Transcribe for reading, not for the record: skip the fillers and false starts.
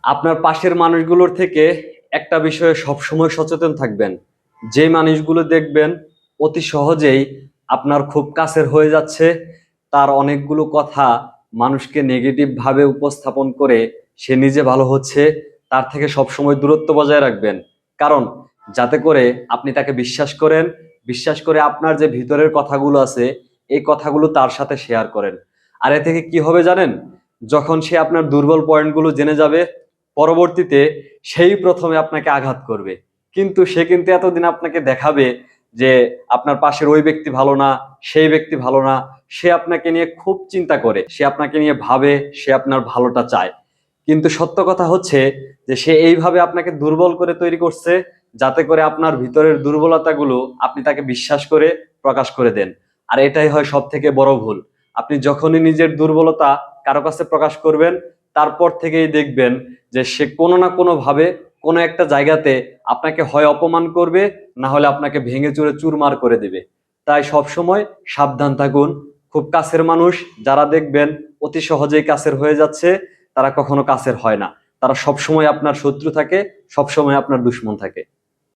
আপনার পাশের মানুষগুলোর থেকে একটা বিষয়ে সবসময় সচেতন থাকবেন। যে মানুষগুলো দেখবেন অতি সহজেই আপনার খুব কাছের হয়ে যাচ্ছে, তার অনেকগুলো কথা মানুষকে নেগেটিভ ভাবে উপস্থাপন করে সে নিজে ভালো হচ্ছে, তার থেকে সবসময় দূরত্ব বজায় রাখবেন। কারণ যাতে করে আপনি তাকে বিশ্বাস করেন, বিশ্বাস করে আপনার যে ভিতরের কথাগুলো আছে এই কথাগুলো তার সাথে শেয়ার করেন। আর এ থেকে কি হবে জানেন? যখন সে আপনার দুর্বল পয়েন্টগুলো জেনে যাবে, পরবর্তীতে সেই প্রথমে আপনাকে আঘাত করবে। কিন্তু সে কিন্তু এতদিন আপনাকে দেখাবে যে আপনার পাশের ওই ব্যক্তি ভালো না, সেই ব্যক্তি ভালো না। সে আপনাকে নিয়ে খুব চিন্তা করে, সে আপনাকে নিয়ে ভাবে, সে আপনার ভালোটা চায়। কিন্তু সত্য কথা হচ্ছে যে সে এইভাবে আপনাকে দুর্বল করে তৈরি করছে, যাতে করে আপনার ভিতরের দুর্বলতাগুলো আপনি তাকে বিশ্বাস করে প্রকাশ করে দেন। আর এটাই হয় সব থেকে বড় ভুল। আপনি যখনই নিজের দুর্বলতা কারো কাছে প্রকাশ করবেন, তারপর থেকেই দেখবেন যে সে কোনো না কোনো ভাবে কোনো একটা জায়গাতে আপনাকে হয় অপমান করবে, না হলে আপনাকে ভেঙে চুরে চুরমার করে দেবে। তাই সব সময় সাবধান থাকুন। খুব কাছের মানুষ যারা দেখবেন অতি সহজেই কাছের হয়ে যাচ্ছে, তারা কখনো কাছের হয় না। তারা সব সময় আপনার শত্রু থাকে, সব সময় আপনার দুশমন থাকে।